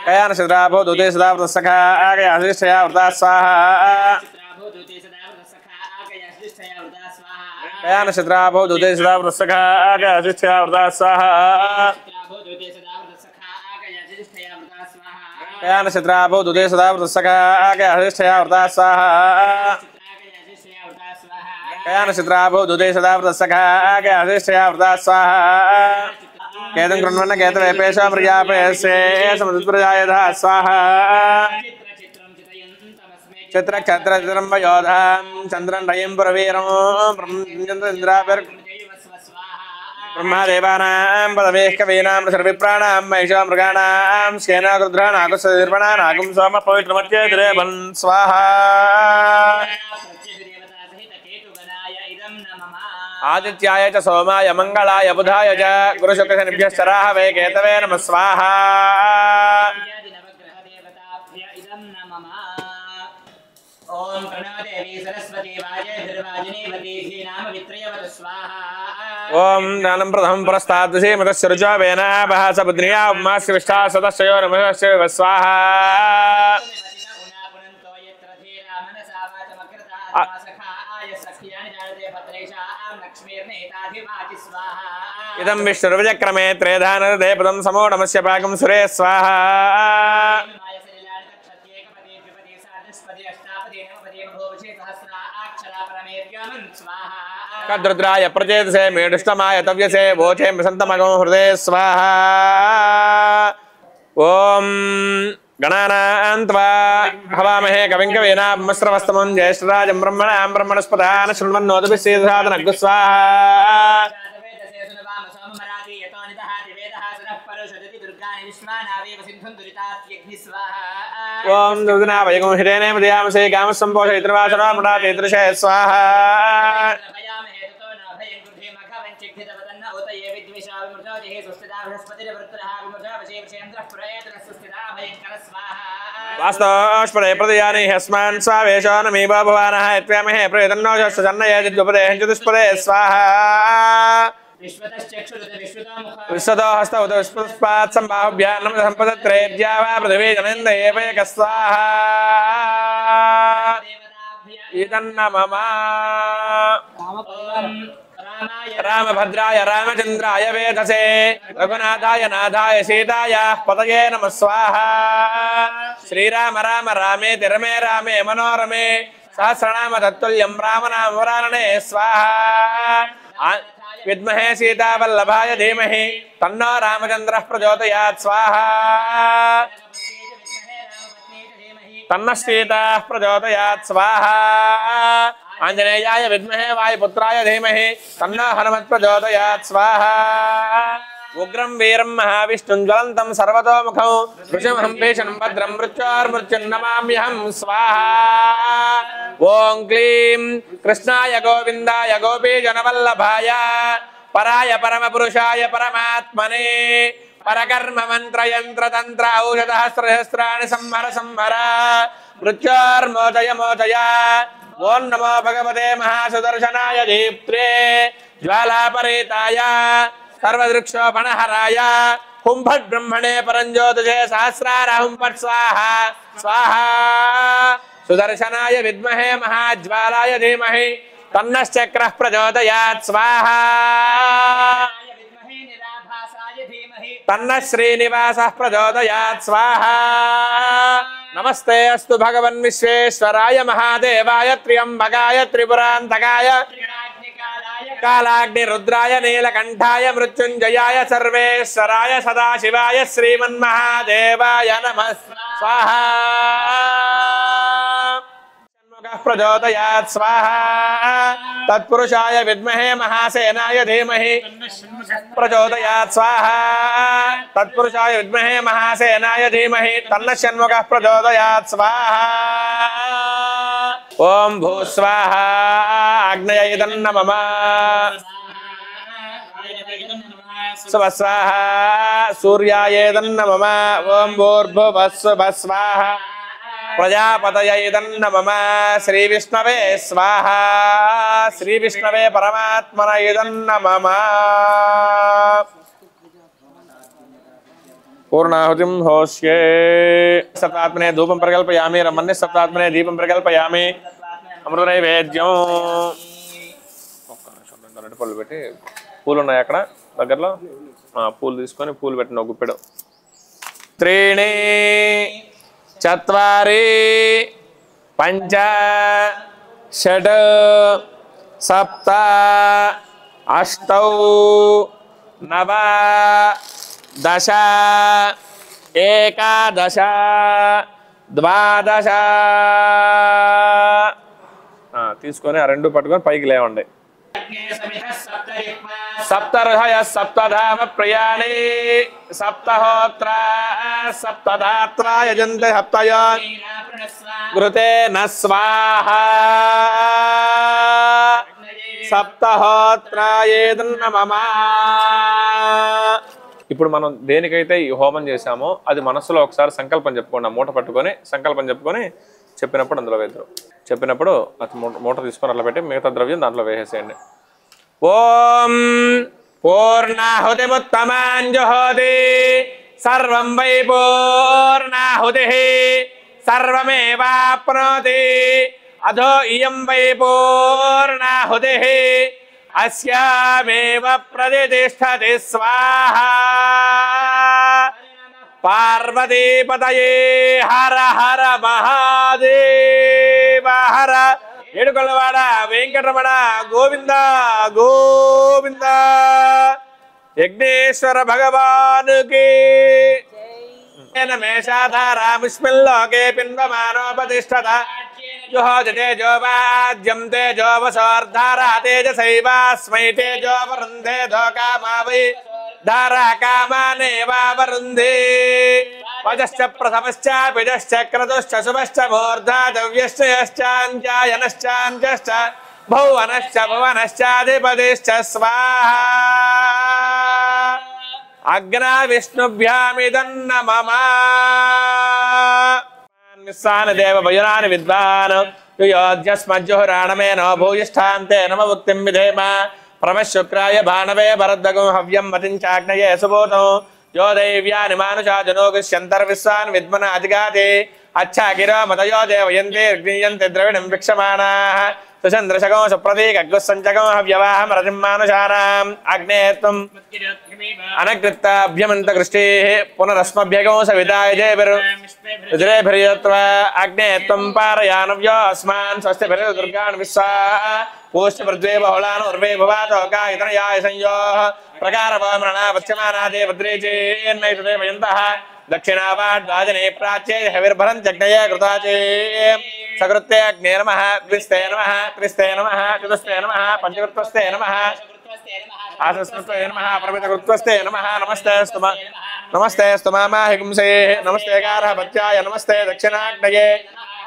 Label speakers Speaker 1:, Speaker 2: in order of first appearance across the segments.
Speaker 1: कयान शद्राभो दूते सदा व्रतसखा आगयाशिष्ठया व्रता स्वाहा कयान शद्राभो दूते सदा व्रतसखा आगयाशिष्ठया व्रता स्वाहा कयान शद्राभो दूते सदा व्रतसखा आगयाशिष्ठया व्रता स्वाहा कयान शद्राभो दूते सदा व्रतसखा आगयाशिष्ठया व्रता स्वाहा केतुं कृण्वन्न केतवेपेश प्रजापेयसे समुद्रजायधा स्वाहा चित्रक्षत्रचित्रं वयोधां चन्द्रं रयिं पुरवीरं ब्रह्मदेवानां पदवेः कवीनां सर्वप्राणां महिषा मृगाणां स्केनागुद्राणागुसदीर्पणानागुं सोमपवित्रमत्येतिरेवन् स्वाहा आदित्याय च सोमाय मंगलाय बुधाय च गुरुशुक्रशनिभ्यश्च राहवे केतवे नमः स्वाहा ओम प्रणवदेवी सरस्वती वाजयधर्वाजिनीवती नाम वित्रयवतु स्वाहा ओम ज्ञानं प्रथमं पुरस्ताद् श्रीमतस्य रुचावेना बहासपुत्र्या उमास्य विष्ठा सदस्यो नमस्य स्वाहा इदं विष्णुर्विचक्रमे त्रेधानदे पदं समोढमस्य पाकं सुरे स्वाहा कद्रुद्राय प्रचेतसे मेढुष्टमाय तव्यसे वोचे संतमगं हृदये स्वाहा ओम गणानान्त्वा हवामहे कविं कवीनामस्रवस्तमं ज्येष्ठराजं ब्रह्मणां ब्रह्मणस्पदान शृण्वन्नोदभिषेधसाधनग् स्वाहा ओम दुर्गनावयगं हिरेणे मदयामसे गामसंपोषयित्रवासना मृडातेदृशे स्वाहा वास्तवस्पदे प्रदयानि ह्यस्मान् स्वावेशो नमी भवानः यत्व्यामहे प्रयतन्नो जन्नयेद्युपदे चतुष्पदे स्वाहा विश्वतो हस्त उत विश्वस्पात् सम्बाहुभ्यां नमः सम्पदत्रेभ्यः वा पृथिवी जनन्दयेवैक स्वाहा इदन्नमम रामभद्राय रामचन्द्राय वेधसे रघुनाथाय नाथाय सीताय पतये नमः स्वाहा श्रीराम राम रामेति रमे रामे मनोरमे सहस्रनाम तत्तुल्यं रामनाम वरानने स्वाहा विद्महे सीतावल्लभाय धीमहि तन्नो रामचन्द्रः प्रचोदयात् स्वाहा तन्नः सीताः प्रचोदयात् स्वाहा आंजनेयाय विद्महे वायुपुत्राय धीमहि तन्नो हनुमत् प्रचोदयात् स्वाहा उग्रं वीरं महाविष्णुं ज्वलन्तं सर्वतोमुखं वृषभं भीषणं भद्रं मृत्योर्मृत्युन्नमाम्यहं स्वाहा ओं क्लीं कृष्णाय गोविन्दाय गोपीजनवल्लभाय पराय परमपुरुषाय परमात्मने परकर्म मंत्र यंत्र तंत्र औषध सहस्राणि संहर संहर मृत्योर्मोचय मोचय ओं नमो भगवते महासुदर्शनाय दीप्त्रे ज्वालापरीताय सर्वदृक्षोपणहराय हुंफट ब्रह्मणे परंज्योतिषे सहस्रार हुंफट स्वाहा स्वाहा सुदर्शनाय विद्महे महाज्वालाय धीमहि तन्नश्चक्रः प्रचोदयात् स्वाहा तन्नः श्रीनिवासः प्रचोदयात् स्वाहा नमस्ते अस्तु भगवन् विश्वेश्वराय महादेवाय त्र्यंबकाय त्रिपुरान्तकाय कालाग्नि रुद्राय नीलकंठाय मृत्युंजयाय सर्वेश्वराय सदाशिवाय श्रीमन्महादेवाय नमः स्वाहा प्रचोदयात् स्वाहा तत्पुरुषाय विद्महे महासेनाय धीमहि प्रचोदयात् स्वाहा तत्पुरुषाय विद्महे महासेनाय धीमहि तन्नः षण्मुखः प्रचोदयात् स्वाहा ओम भूस्वाहा आग्नेय नमः स्वस्वाहा सूर्याय नमः ओम भूर्भुवस्सुः स्वाहा प्रजापतये नमः श्री विष्णवे स्वाहा श्री विष्णवे परमात्मने नमः पूर्णाहुतिं होष्ये सप्तात्मने धूपं प्रकल्पयामि रमन्य सप्तात्मने दीपं प्रकल्पयामि अमृतनैवेद्యం పళ్ళు పెట్టి పూలు ఉన్నాయి అక్కడ దగ్గరలో పూలు తీసుకొని పూలు పెట్టిన గుప్పెడు 3 4 5 6 7 8 9 10 11 12 తీసుకొని ఆ రెండు పట్టుకొని పైకి లేవండి सप्तर्हय सप्तधाम प्रयाणे सप्तहोत्र सप्तधात्रा यजन्ते सप्तय कृते न स्वाहा सप्तहोत्राయేదన్న మమ ఇప్పుడు మనం దేనికైతే ఈ హోమం చేశామో అది మనసులో ఒకసారి సంకల్పం చెప్పుకోండి మూట పట్టుకొని సంకల్పం చెప్పుకొని చెప్పినప్పుడు అందులో వేద్దాం చెప్పినప్పుడు అది మూట తీసుకొని అట్లా పెట్టి మిగతా ద్రవ్యం దాంట్లో వేసేసేయండి ఓం పూర్ణాహుతిముత్తమాంజుహోతి సర్వం వై పూర్ణాహుతిః సర్వమేవాప్నోతి అధో ఇయం వై పూర్ణాహుతిః అస్యామేవ ప్రతిష్ఠతి స్వాహా పార్వతీపతయే హర హర మహాదేవ హర ఏడుకొండలవాడ వెంకటరమణ గోవింద గోవింద యజ్ఞేశ్వర భగవానుకి మేషాధారామిస్మిల్లోకే పిన్వమానోపతిష్ఠత జుహోతి తేజోవాజ్యం తేజోవసోర్ధారా తేజసైవాస్మై తేజోవరుంధే ధోకామావై धारा कामानेवावरुन्धे वजश्च प्रथमश्च पिजश्च क्रतुश्च शुभश्च मूर्धा दव्यश्च यश्चाञ्जायनश्चाञ्जश्च भुवनश्च भुवनश्चाधिपतिश्च स्वाहा अग्ना विष्णुभ्यामिदन्न मम निस्सान देव भजनानि विद्वान् युयोध्यस्मज्जुहुराणमेनो भूयिष्ठान्ते नममुक्तिं विधेम प्रमशुक्राय भानवे भरद्वगं हव्यं मतिञ्चाग्नये सुभूतं यो दैव्यानि मानुषा जनोगस्यन्तर्विश्वान् विद्मना अधिगाते अच्छा गिरो मतयो देवयन्ते अग्नियन्ते द्रविणं वीक्षमाणाः सुचन्द्रशकं सुप्रतीकग्गुस्सञ्चकं हव्यवाहं रतिं मानुषाणाम् अग्ने त्वम् अनकृत्ताभ्यमन्तकृष्टेः पुनरस्मभ्यगं सविताय जयभिर्युजरेभिर्यत्वा अग्ने त्वं पारयानव्यो अस्मान् स्वस्तिभिर्दुर्गान् विश्वा पोष्ट पृथ्वी बहुलान उर्वे भवातो कायतनयाय संयोः प्रकारवमरणा पश्यमानादे भद्रेचेन्नैतुते भयन्तः दक्षिणावाड्वाजने प्राच्ये हविर्भरं जग्नये कृताचे सकृत्ते अग्ने नमः द्विस्ते नमः त्रिस्ते नमः चतुस्ते नमः पञ्चकृत्वस्ते नमः आसस्कृत्वे नमः प्रमितकृत्वस्ते नमः नमस्ते स्तुमामाहिंसे नमस्ते कारः भत्याय नमस्ते दक्षिणाग्नये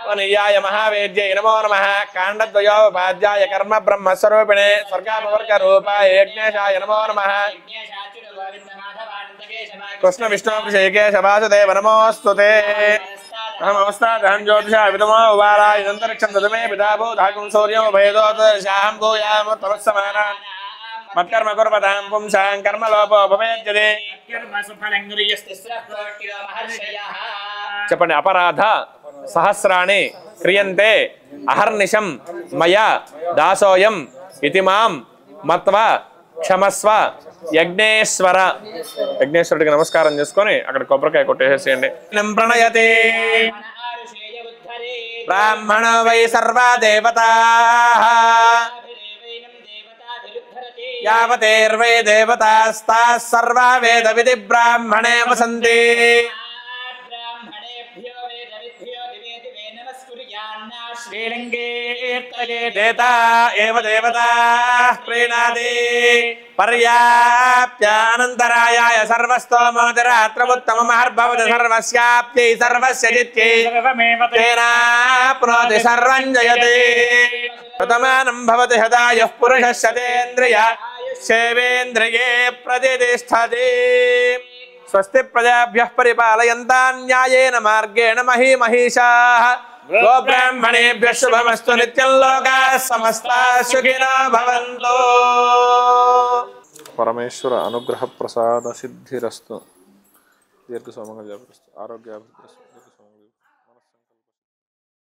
Speaker 1: वनियाय महावेद्यै नमो नमः काण्डद्वयोपाध्याय कर्म ब्रह्मस्वरूपिणे स्वर्गापवर्गरूपाय यज्ञेशाय नमो नमः कृष्ण विष्णु ऋषिकेश वासुदेव नमोस्तुते अहमवस्थादहं ज्योतिषा विदमो उवाराय अन्तरिक्षं ददमे पिता भूधागुं सूर्यं भयदोदशाहं भूयाम तमस्समानान् मत्कर्म कुर्वतां पुंसां कर्मलोपो भवेद्यते చెప్పండి అపరాధ సహస్రాణి క్రియంతే అహర్నిశం మయా దాసోయం ఇతి మాం మత్వ క్షమస్వ యజ్ఞేశ్వర యజ్ఞేశ్వరుడికి నమస్కారం చేసుకొని అక్కడ కొబ్బరికాయ కొట్టేసేయండి ప్రణయతే బ్రాహ్మణ వై సర్వా దేవతాః యావతేర్వై దేవతాస్తాః సర్వా వేద విధి బ్రాహ్మణే వసంతి देता एव देवता प्रीणादि पर्याप्यानन्तरायाय सर्वस्तोमोदरात्रमुत्तममहर्भवति सर्वस्याप्त्यै सर्वस्य जित्यै तेनाप्नोति सर्वं जयते प्रथमानं भवति हदायः पुरुषः शतेन्द्रिय सेवेन्द्रिये प्रतिष्ठते स्वस्ति प्रजाभ्यः परिपालयन्तां न्यायेन मार्गेण महीमहीषाः गो ब्राह्मणेभ्यः शुभमस्तु नित्यं लोकाः समस्ताः सुखिनो भवन्तु।
Speaker 2: परमेश्वर अनुग्रह प्रसाद सिद्धिरस्तु।
Speaker 1: దీర్ఘ సోమంగళ ఆరోగ్య